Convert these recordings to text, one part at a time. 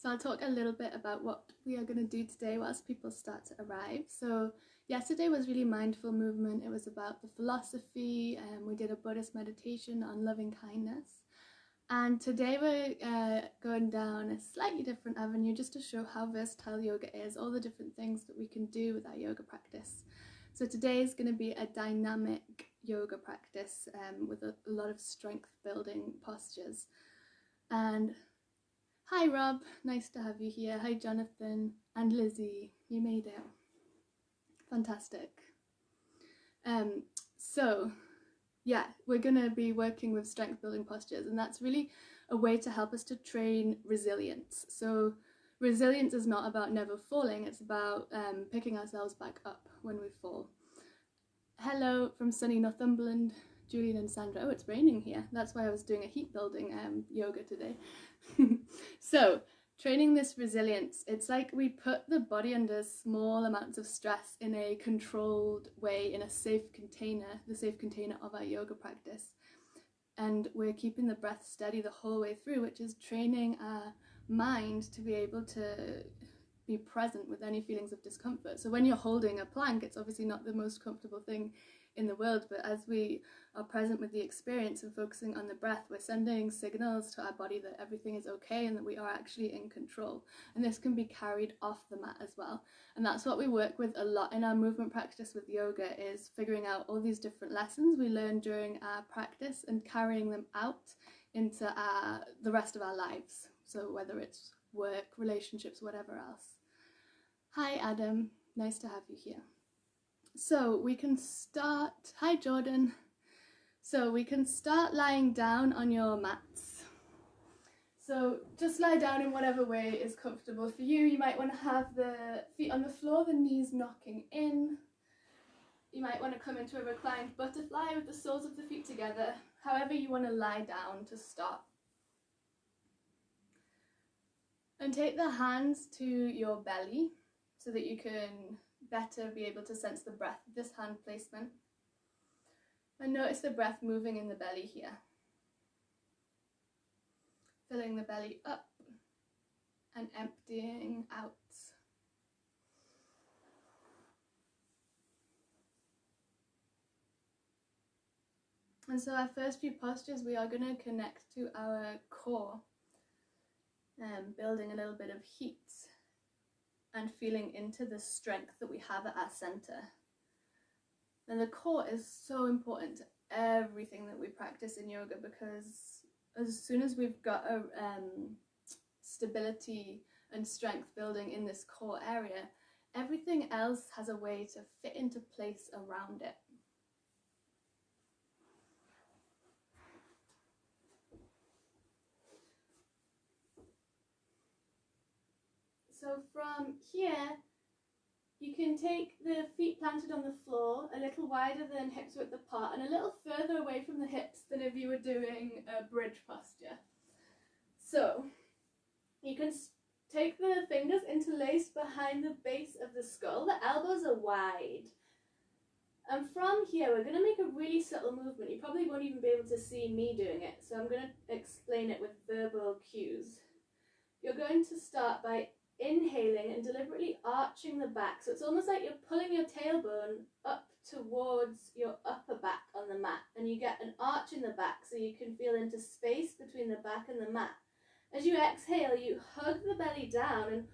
So I'll talk a little bit about what we are going to do today whilst people start to arrive. So yesterday was really mindful movement. It was about the philosophy, and we did a Buddhist meditation on loving kindness. And today we're going down a slightly different avenue just to show how versatile yoga is, all the different things that we can do with our yoga practice. So today is going to be a dynamic yoga practice with a lot of strength building postures. And hi Rob, nice to have you here. Hi Jonathan and Lizzie, you made it. Fantastic. So yeah, we're going to be working with strength building postures, and that's really a way to help us to train resilience. So resilience is not about never falling, it's about picking ourselves back up when we fall. Hello from sunny Northumberland, Julian and Sandra. Oh, it's raining here. That's why I was doing a heat building yoga today. So training this resilience, it's like we put the body under small amounts of stress in a controlled way, in a safe container, the safe container of our yoga practice. And we're keeping the breath steady the whole way through, which is training our mind to be able to be present with any feelings of discomfort. So when you're holding a plank, it's obviously not the most comfortable thing in the world, but as we are present with the experience and focusing on the breath, we're sending signals to our body that everything is okay and that we are actually in control. And this can be carried off the mat as well. And that's what we work with a lot in our movement practice with yoga, is figuring out all these different lessons we learn during our practice and carrying them out into the rest of our lives. So whether it's work, relationships, whatever else. Hi Adam, nice to have you here. So we can start, hi Jordan. So we can start lying down on your mats. So just lie down in whatever way is comfortable for you. You might want to have the feet on the floor, the knees knocking in. You might want to come into a reclined butterfly with the soles of the feet together, however you want to lie down to start. And take the hands to your belly so that you can better be able to sense the breath of this hand placement. And notice the breath moving in the belly here. Filling the belly up and emptying out. And so our first few postures, we are going to connect to our core, building a little bit of heat and feeling into the strength that we have at our center. And the core is so important to everything that we practice in yoga, because as soon as we've got a stability and strength building in this core area, everything else has a way to fit into place around it. So from here, you can take the feet planted on the floor, a little wider than hips width apart and a little further away from the hips than if you were doing a bridge posture. So you can take the fingers interlaced behind the base of the skull. The elbows are wide. And from here, we're going to make a really subtle movement. You probably won't even be able to see me doing it, so I'm going to explain it with verbal cues. You're going to start by inhaling and deliberately arching the back. So it's almost like you're pulling your tailbone up towards your upper back on the mat, and you get an arch in the back so you can feel into space between the back and the mat. As you exhale, you hug the belly down and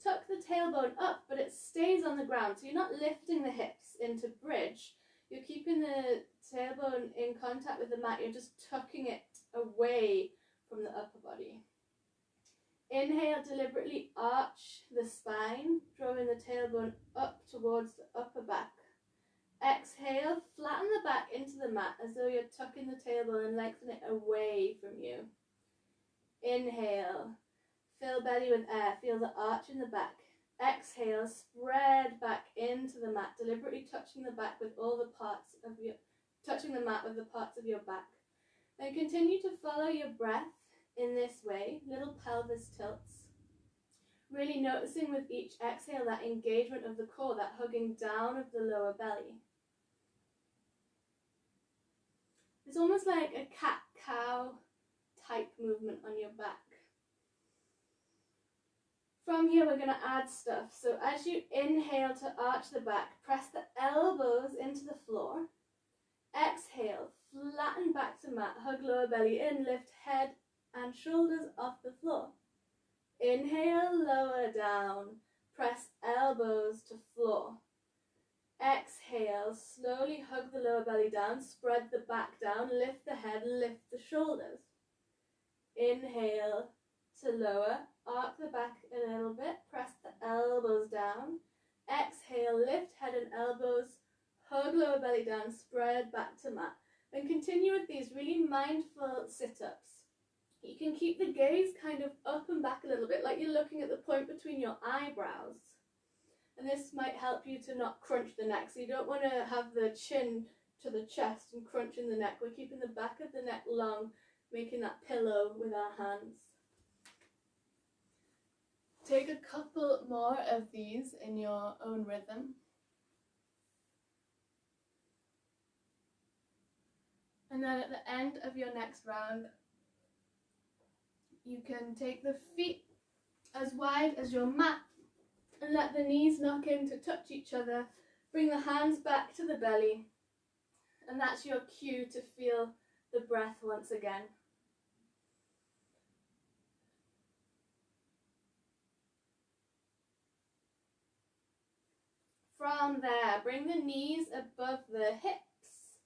tuck the tailbone up, but it stays on the ground. So you're not lifting the hips into bridge. You're keeping the tailbone in contact with the mat. You're just tucking it away from the upper body. Inhale, deliberately arch the spine, drawing the tailbone up towards the upper back. Exhale, flatten the back into the mat as though you're tucking the tailbone and lengthen it away from you. Inhale, fill belly with air, feel the arch in the back. Exhale, spread back into the mat, deliberately touching the back with all the parts of your, touching the mat with the parts of your back. Then continue to follow your breath in this way, little pelvis tilts. Really noticing with each exhale that engagement of the core, that hugging down of the lower belly. It's almost like a cat-cow type movement on your back. From here, we're going to add stuff. So as you inhale to arch the back, press the elbows into the floor. Exhale, flatten back to mat, hug lower belly in, lift head and shoulders off the floor. Inhale, lower down, press elbows to floor. Exhale, slowly hug the lower belly down, spread the back down, lift the head, lift the shoulders. Inhale to lower, arc the back a little bit, press the elbows down. Exhale, lift head and elbows, hug lower belly down, spread back to mat. Then continue with these really mindful sit-ups. You can keep the gaze kind of up and back a little bit, like you're looking at the point between your eyebrows. And this might help you to not crunch the neck. So you don't want to have the chin to the chest and crunching the neck. We're keeping the back of the neck long, making that pillow with our hands. Take a couple more of these in your own rhythm. And then at the end of your next round, you can take the feet as wide as your mat and let the knees knock in to touch each other. Bring the hands back to the belly. And that's your cue to feel the breath once again. From there, bring the knees above the hips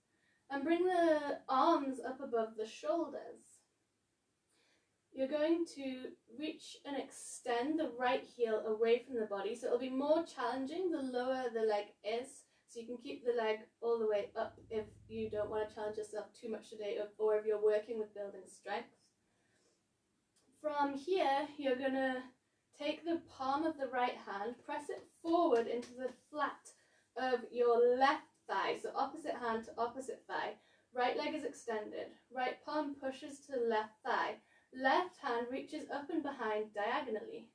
and bring the arms up above the shoulders. You're going to reach and extend the right heel away from the body, so it'll be more challenging the lower the leg is, so you can keep the leg all the way up if you don't want to challenge yourself too much today, or if you're working with building strength. From here, you're going to take the palm of the right hand, press it forward into the flat of your left thigh, so opposite hand to opposite thigh. Right leg is extended, right palm pushes to left thigh. Left hand reaches up and behind diagonally.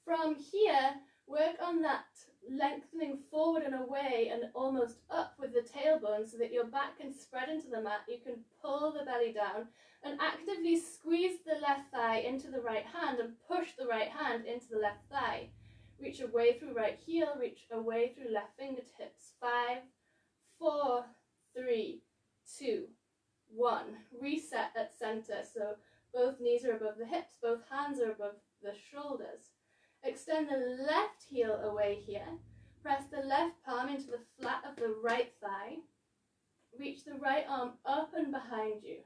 From here, work on that lengthening forward and away and almost up with the tailbone so that your back can spread into the mat. You can pull the belly down and actively squeeze the left thigh into the right hand and push the right hand into the left thigh. Reach away through right heel, reach away through left fingertips. 5, 4, 3, 2, 1. Reset at center. So both knees are above the hips, both hands are above the shoulders. Extend the left heel away here. Press the left palm into the flat of the right thigh. Reach the right arm up and behind you.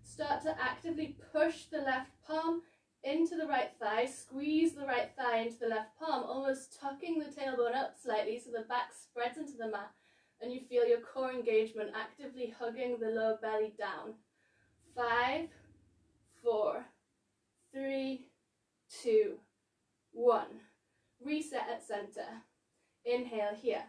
Start to actively push the left palm into the right thigh. Squeeze the right thigh into the left palm, almost tucking the tailbone up slightly so the back spreads into the mat and you feel your core engagement, actively hugging the lower belly down. 5, 4, 3, 2, 1. Reset at center. Inhale here.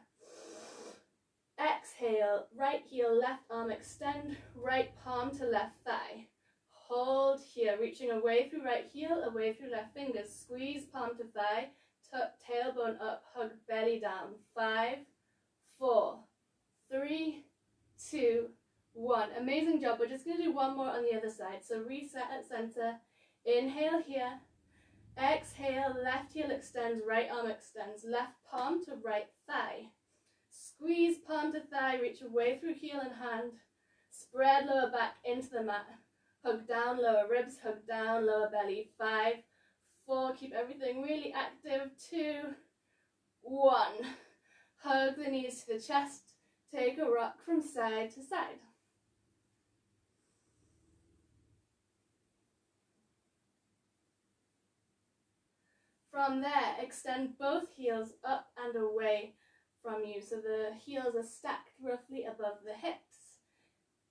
Exhale, right heel, left arm extend, right palm to left thigh. Hold here, reaching away through right heel, away through left fingers. Squeeze palm to thigh, tuck tailbone up, hug belly down. 5, 4, 3, 2, 1. Amazing job. We're just going to do one more on the other side. So reset at center. Inhale here. Exhale, left heel extends, right arm extends. Left palm to right thigh. Squeeze palm to thigh, reach away through heel and hand. Spread lower back into the mat. Hug down lower ribs, hug down lower belly. 5, 4, keep everything really active. 2, 1. Hug the knees to the chest. Take a rock from side to side. From there, extend both heels up and away from you, so the heels are stacked roughly above the hips.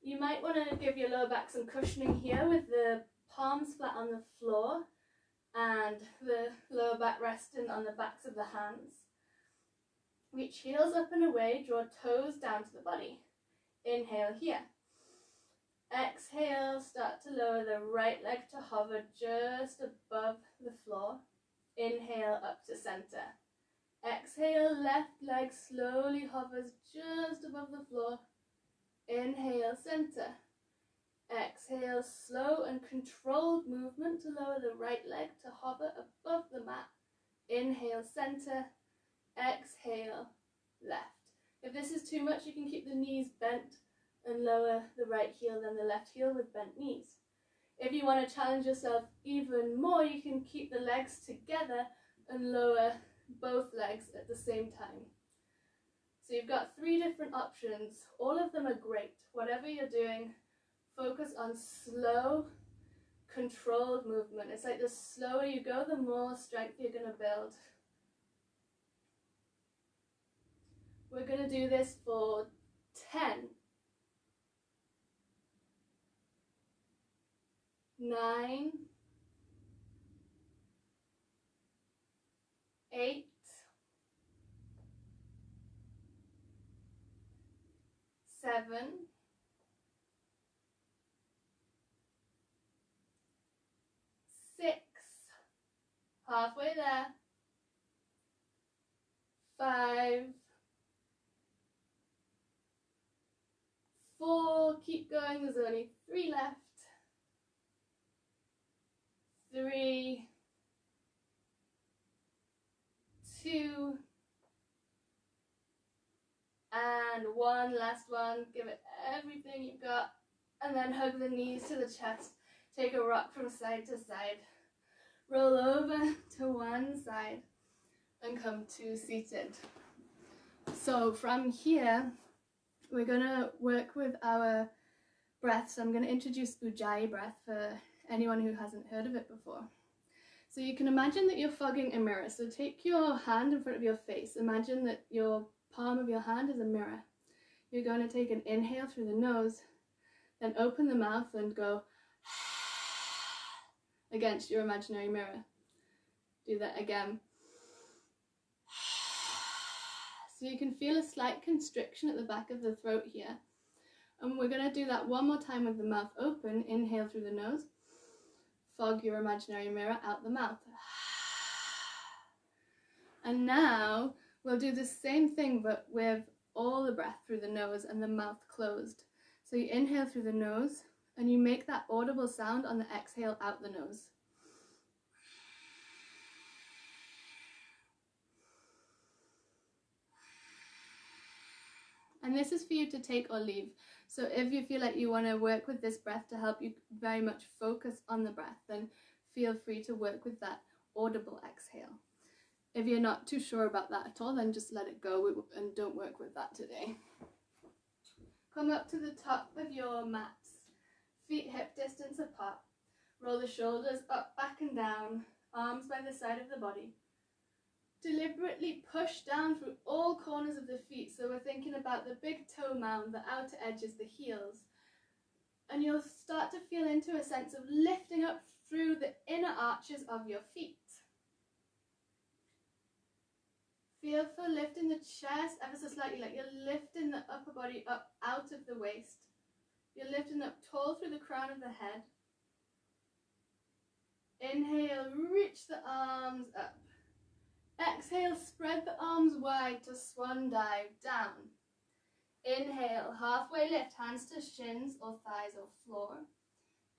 You might want to give your lower back some cushioning here with the palms flat on the floor and the lower back resting on the backs of the hands. Reach heels up and away, draw toes down to the body. Inhale here. Exhale, start to lower the right leg to hover just above the floor. Inhale up to center. Exhale, left leg slowly hovers just above the floor. Inhale, center. Exhale, slow and controlled movement to lower the right leg to hover above the mat. Inhale, center. Exhale, left. If this is too much, you can keep the knees bent and lower the right heel than the left heel with bent knees. If you want to challenge yourself even more, you can keep the legs together and lower both legs at the same time. So you've got 3 different options. All of them are great. Whatever you're doing, focus on slow, controlled movement. It's like the slower you go, the more strength you're going to build. We're going to do this for 10, 9, 8, 7, 6, halfway there, 5, 4, keep going, there's only 3 left, 3, 2, and 1, last one. Give it everything you've got, and then hug the knees to the chest. Take a rock from side to side. Roll over to one side and come to seated. So from here, we're going to work with our breath. So I'm going to introduce Ujjayi breath for anyone who hasn't heard of it before. So you can imagine that you're fogging a mirror. So take your hand in front of your face. Imagine that your palm of your hand is a mirror. You're going to take an inhale through the nose, then open the mouth and go against your imaginary mirror. Do that again. So you can feel a slight constriction at the back of the throat here. And we're going to do that one more time with the mouth open. Inhale through the nose. Fog your imaginary mirror out the mouth. And now we'll do the same thing but with all the breath through the nose and the mouth closed. So you inhale through the nose and you make that audible sound on the exhale out the nose. And this is for you to take or leave. So if you feel like you want to work with this breath to help you very much focus on the breath, then feel free to work with that audible exhale. If you're not too sure about that at all, then just let it go and don't work with that today. Come up to the top of your mats, feet hip distance apart. Roll the shoulders up, back and down, arms by the side of the body. Deliberately push down through all corners of the feet. So we're thinking about the big toe mound, the outer edges, the heels. And you'll start to feel into a sense of lifting up through the inner arches of your feet. Feel for lifting the chest ever so slightly, like you're lifting the upper body up out of the waist. You're lifting up tall through the crown of the head. Inhale, reach the arms up. Exhale, spread the arms wide to swan dive down. Inhale, halfway lift, hands to shins or thighs or floor.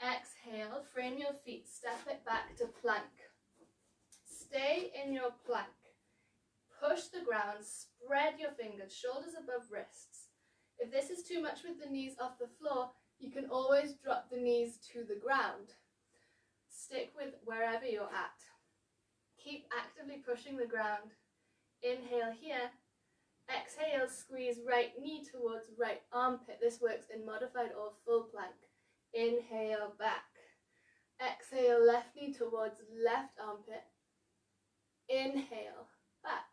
Exhale, frame your feet, step it back to plank. Stay in your plank. Push the ground, spread your fingers, shoulders above wrists. If this is too much with the knees off the floor, you can always drop the knees to the ground. Stick with wherever you're at. Keep actively pushing the ground. Inhale here. Exhale, squeeze right knee towards right armpit. This works in modified or full plank. Inhale, back. Exhale, left knee towards left armpit. Inhale, back.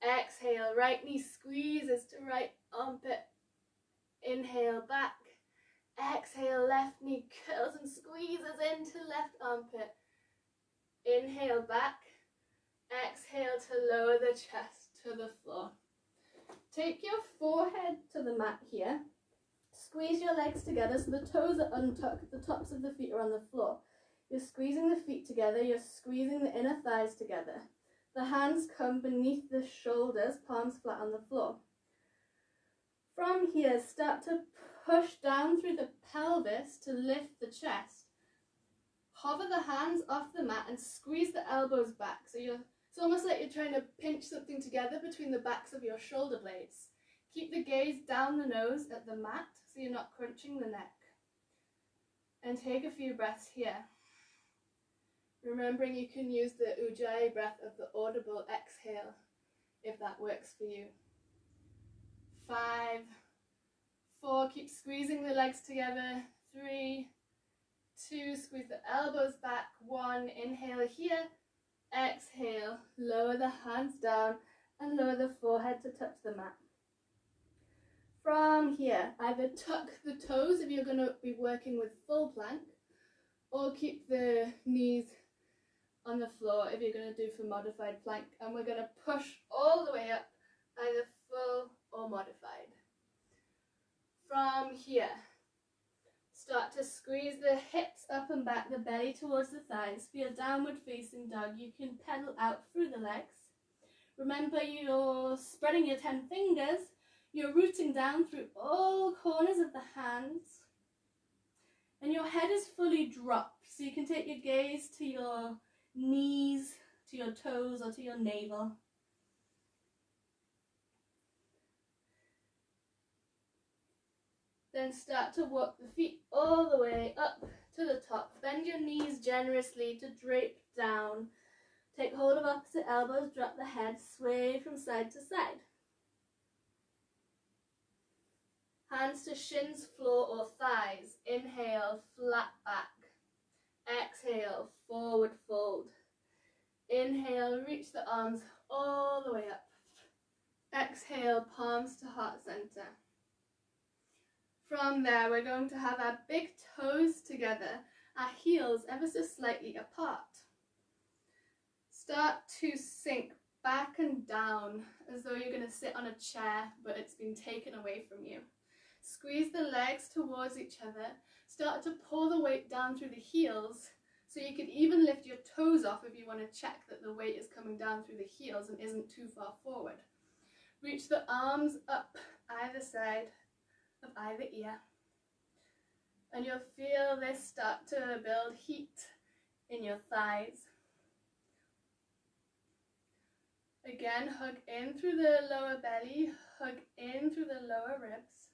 Exhale, right knee squeezes to right armpit. Inhale, back. Exhale, left knee curls and squeezes into left armpit. Inhale, back. Exhale to lower the chest to the floor. Take your forehead to the mat here. Squeeze your legs together so the toes are untucked, the tops of the feet are on the floor. You're squeezing the feet together, you're squeezing the inner thighs together. The hands come beneath the shoulders, palms flat on the floor. From here, start to push down through the pelvis to lift the chest. Hover the hands off the mat and squeeze the elbows back. So you're It's almost like you're trying to pinch something together between the backs of your shoulder blades. Keep the gaze down the nose at the mat so you're not crunching the neck. And take a few breaths here. Remembering you can use the Ujjayi breath of the audible exhale if that works for you. 5, 4, keep squeezing the legs together. 3, 2, squeeze the elbows back. 1, inhale here. Exhale, lower the hands down and lower the forehead to touch the mat. From here, either tuck the toes if you're going to be working with full plank, or keep the knees on the floor if you're going to do for modified plank. And we're going to push all the way up, either full or modified. From here, start to squeeze the hips up and back, the belly towards the thighs. For your downward facing dog, you can pedal out through the legs. Remember, you're spreading your 10 fingers. You're rooting down through all corners of the hands. And your head is fully dropped. So you can take your gaze to your knees, to your toes, or to your navel. Then start to walk the feet all the way up to the top. Bend your knees generously to drape down. Take hold of opposite elbows, drop the head, sway from side to side. Hands to shins, floor or thighs. Inhale, flat back. Exhale, forward fold. Inhale, reach the arms all the way up. Exhale, palms to heart center. From there, we're going to have our big toes together, our heels ever so slightly apart. Start to sink back and down as though you're going to sit on a chair, but it's been taken away from you. Squeeze the legs towards each other. Start to pull the weight down through the heels, so you can even lift your toes off if you want to check that the weight is coming down through the heels and isn't too far forward. Reach the arms up either side of either ear. And you'll feel this start to build heat in your thighs. Again, hug in through the lower belly, hug in through the lower ribs.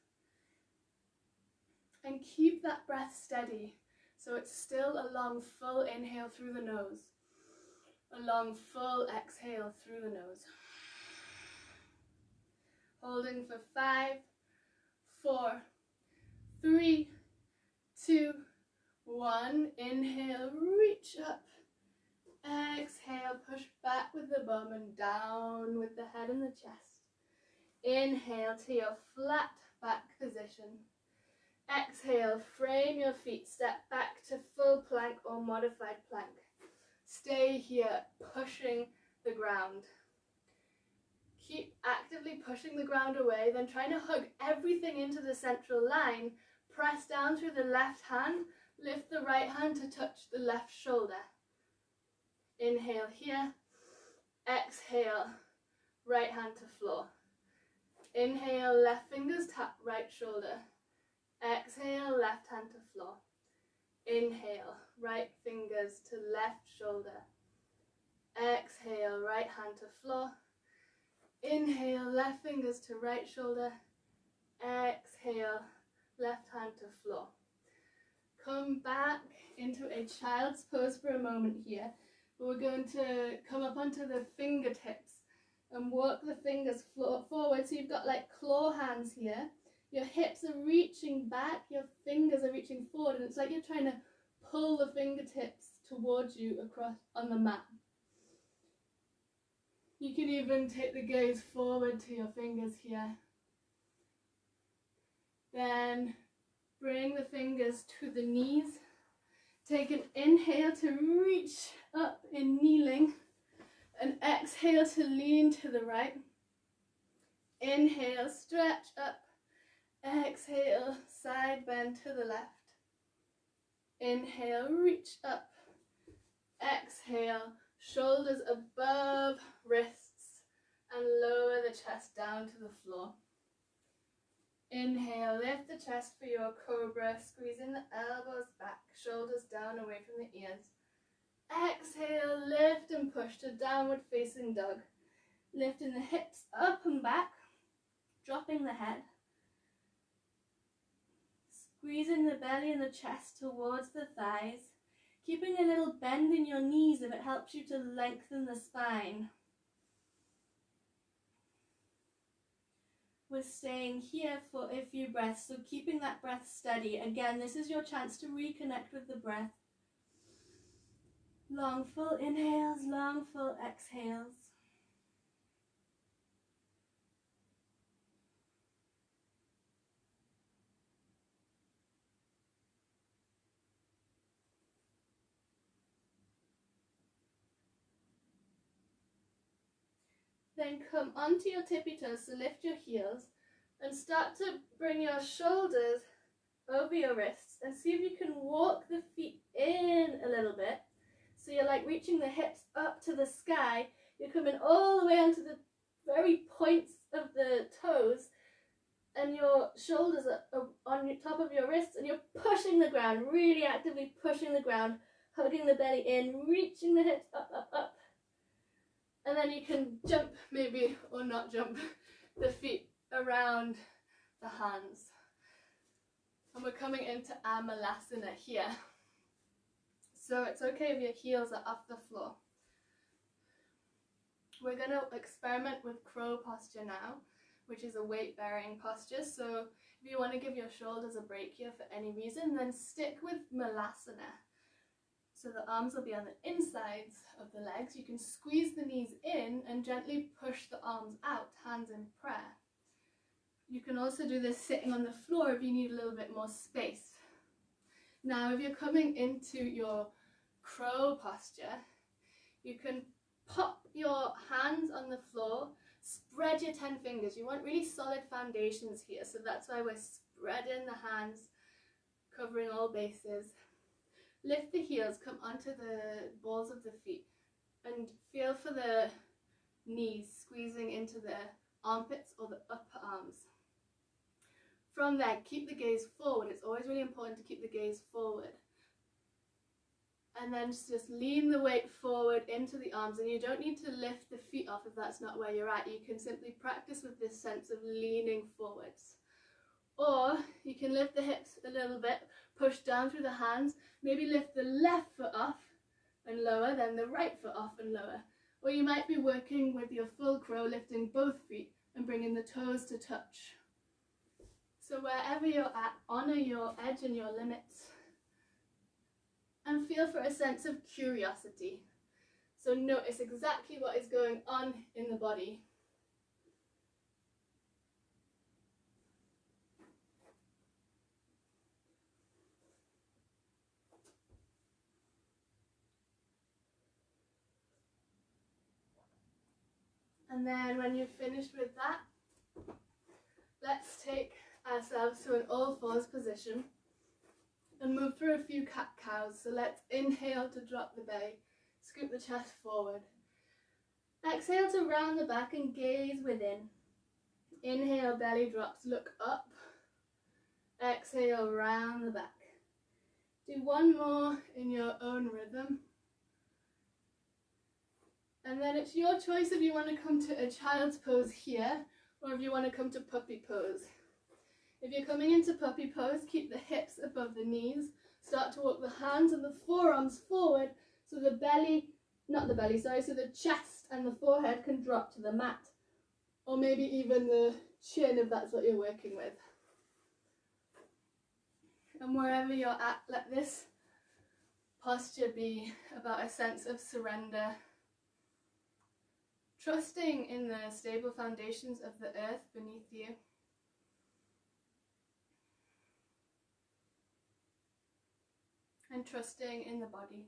And keep that breath steady, so it's still a long full inhale through the nose, a long full exhale through the nose. Holding for 5, 4, 3, 2, 1. Inhale, reach up. Exhale, push back with the bum and down with the head and the chest. Inhale to your flat back position. Exhale, frame your feet, step back to full plank or modified plank. Stay here, pushing the ground. Keep actively pushing the ground away, then trying to hug everything into the central line. Press down through the left hand, lift the right hand to touch the left shoulder. Inhale here, exhale, right hand to floor. Inhale, left fingers tap right shoulder. Exhale, left hand to floor. Inhale, right fingers to left shoulder. Exhale, right hand to floor. Inhale, left fingers to right shoulder. Exhale, left hand to floor. Come back into a child's pose for a moment here. We're going to come up onto the fingertips and walk the fingers forward. So you've got like claw hands here. Your hips are reaching back, your fingers are reaching forward, and it's like you're trying to pull the fingertips towards you across on the mat. You can even take the gaze forward to your fingers here. Then bring the fingers to the knees. Take an inhale to reach up in kneeling, and exhale to lean to the right. Inhale, stretch up. Exhale, side bend to the left. Inhale, reach up. Exhale, shoulders above wrists and lower the chest down to the floor. Inhale, lift the chest for your cobra, squeezing the elbows back, shoulders down away from the ears. Exhale, lift and push to downward facing dog. Lifting the hips up and back, dropping the head. Squeezing the belly and the chest towards the thighs. Keeping a little bend in your knees if it helps you to lengthen the spine. We're staying here for a few breaths, so keeping that breath steady. Again, this is your chance to reconnect with the breath. Long full inhales, long full exhales. Then come onto your tippy toes, so lift your heels and start to bring your shoulders over your wrists and see if you can walk the feet in a little bit. So you're like reaching the hips up to the sky. You're coming all the way onto the very points of the toes and your shoulders are on your top of your wrists and you're pushing the ground, really actively pushing the ground, hugging the belly in, reaching the hips up, up, up. And then you can jump maybe, or not jump, the feet around the hands. And we're coming into Amalasana here. So it's okay if your heels are off the floor. We're going to experiment with crow posture now, which is a weight-bearing posture. So if you want to give your shoulders a break here for any reason, then stick with Malasana. So the arms will be on the insides of the legs. You can squeeze the knees in and gently push the arms out, hands in prayer. You can also do this sitting on the floor if you need a little bit more space. Now, if you're coming into your crow posture, you can pop your hands on the floor, spread your 10 fingers. You want really solid foundations here, so that's why we're spreading the hands, covering all bases. Lift the heels, come onto the balls of the feet and feel for the knees squeezing into the armpits or the upper arms. From there, keep the gaze forward. It's always really important to keep the gaze forward. And then just lean the weight forward into the arms, and you don't need to lift the feet off if that's not where you're at. You can simply practice with this sense of leaning forwards. Or you can lift the hips a little bit, push down through the hands, maybe lift the left foot off and lower, then the right foot off and lower. Or you might be working with your full crow, lifting both feet and bringing the toes to touch. So wherever you're at, honor your edge and your limits and feel for a sense of curiosity. So notice exactly what is going on in the body. And then when you've finished with that, let's take ourselves to an all fours position and move through a few cat-cows. So let's inhale to drop the belly, scoop the chest forward. Exhale to round the back and gaze within. Inhale, belly drops, look up. Exhale, round the back. Do one more in your own rhythm. And then it's your choice if you want to come to a child's pose here or if you want to come to puppy pose. If you're coming into puppy pose, keep the hips above the knees. Start to walk the hands and the forearms forward so the chest and the forehead can drop to the mat. Or maybe even the chin if that's what you're working with. And wherever you're at, let this posture be about a sense of surrender. Trusting in the stable foundations of the earth beneath you. And trusting in the body.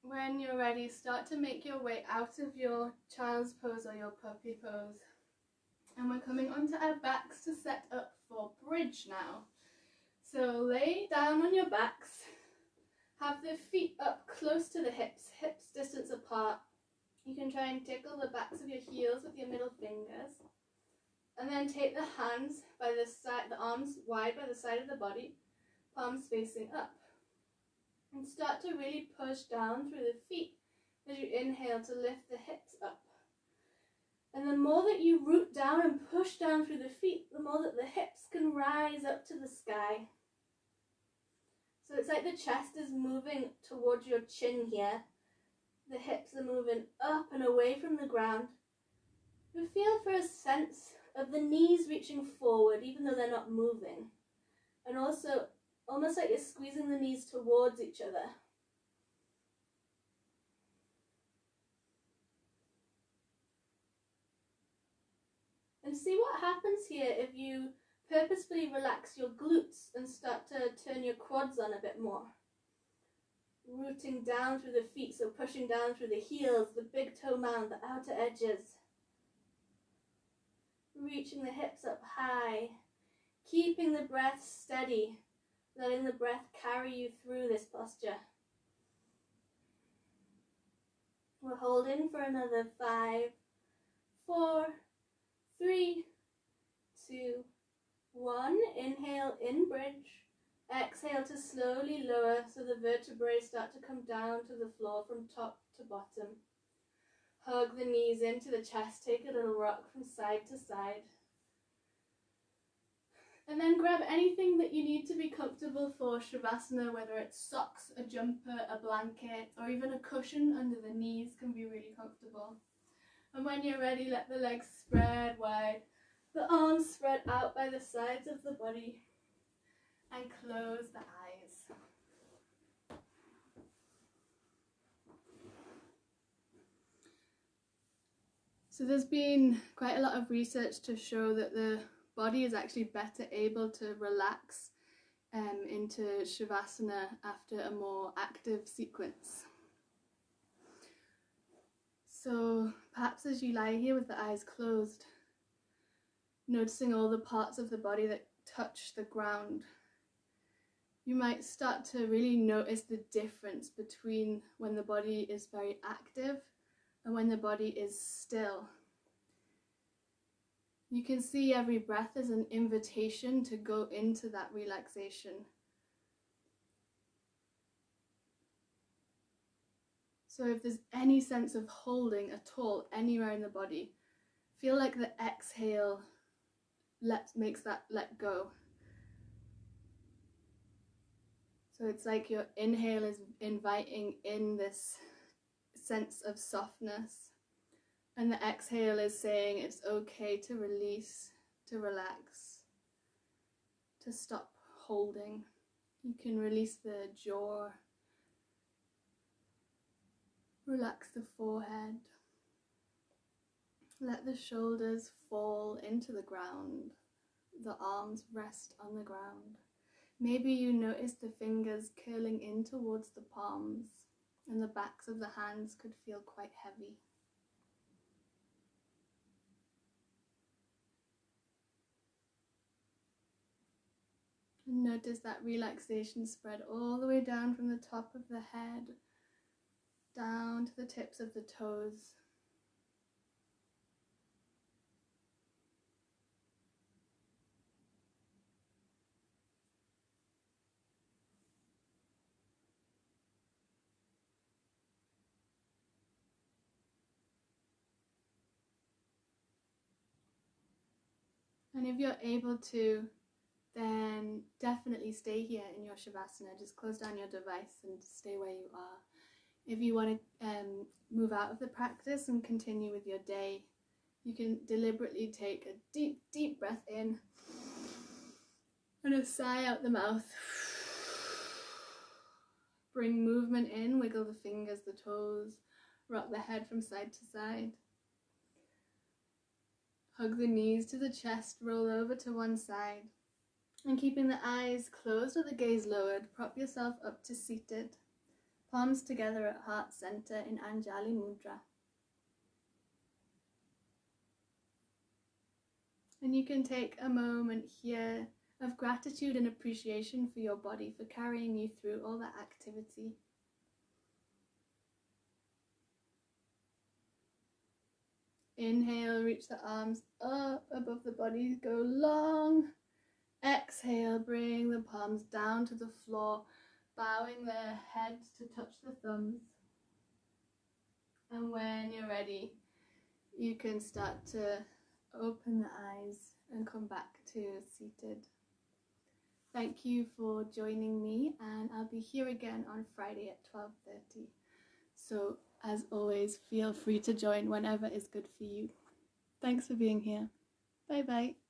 When you're ready, start to make your way out of your child's pose or your puppy pose And we're coming onto our backs to set up for bridge now. So lay down on your backs, have the feet up close to the hips, hips distance apart. You can try and tickle the backs of your heels with your middle fingers. And then take the hands by the side, the arms wide by the side of the body, palms facing up. And start to really push down through the feet as you inhale to lift the hips up. And the more that you root down and push down through the feet, the more that the hips can rise up to the sky. So it's like the chest is moving towards your chin here. The hips are moving up and away from the ground. And feel for a sense of the knees reaching forward even though they're not moving. And also almost like you're squeezing the knees towards each other. And see what happens here if you purposefully relax your glutes and start to turn your quads on a bit more. Rooting down through the feet, so pushing down through the heels, the big toe mound, the outer edges. Reaching the hips up high. Keeping the breath steady, letting the breath carry you through this posture. We're holding for another 5, 4, 3, 2, 1. Inhale in bridge. Exhale to slowly lower so the vertebrae start to come down to the floor from top to bottom. Hug the knees into the chest. Take a little rock from side to side. And then grab anything that you need to be comfortable for Shavasana, whether it's socks, a jumper, a blanket, or even a cushion under the knees can be really comfortable. And when you're ready, let the legs spread wide, the arms spread out by the sides of the body, and close the eyes. So there's been quite a lot of research to show that the body is actually better able to relax into Shavasana after a more active sequence. So perhaps as you lie here with the eyes closed, noticing all the parts of the body that touch the ground, you might start to really notice the difference between when the body is very active and when the body is still. You can see every breath as an invitation to go into that relaxation. So if there's any sense of holding at all anywhere in the body, feel like the exhale makes that let go. So it's like your inhale is inviting in this sense of softness, and the exhale is saying it's okay to release, to relax, to stop holding. You can release the jaw, relax the forehead, let the shoulders fall into the ground, the arms rest on the ground. Maybe you notice the fingers curling in towards the palms, and the backs of the hands could feel quite heavy. And notice that relaxation spread all the way down from the top of the head, down to the tips of the toes. And if you're able to, then definitely stay here in your Shavasana. Just close down your device and stay where you are. If you want to move out of the practice and continue with your day, you can deliberately take a deep, deep breath in and a sigh out the mouth. Bring movement in, wiggle the fingers, the toes, rock the head from side to side. Hug the knees to the chest, roll over to one side. And keeping the eyes closed or the gaze lowered, prop yourself up to seated. Palms together at heart center in Anjali Mudra. And you can take a moment here of gratitude and appreciation for your body for carrying you through all that activity. Inhale, reach the arms up above the body, go long. Exhale, bring the palms down to the floor, bowing the heads to touch the thumbs. And when you're ready, you can start to open the eyes and come back to seated. Thank you for joining me, and I'll be here again on Friday at 12:30. So, as always, feel free to join whenever is good for you. Thanks for being here. Bye bye.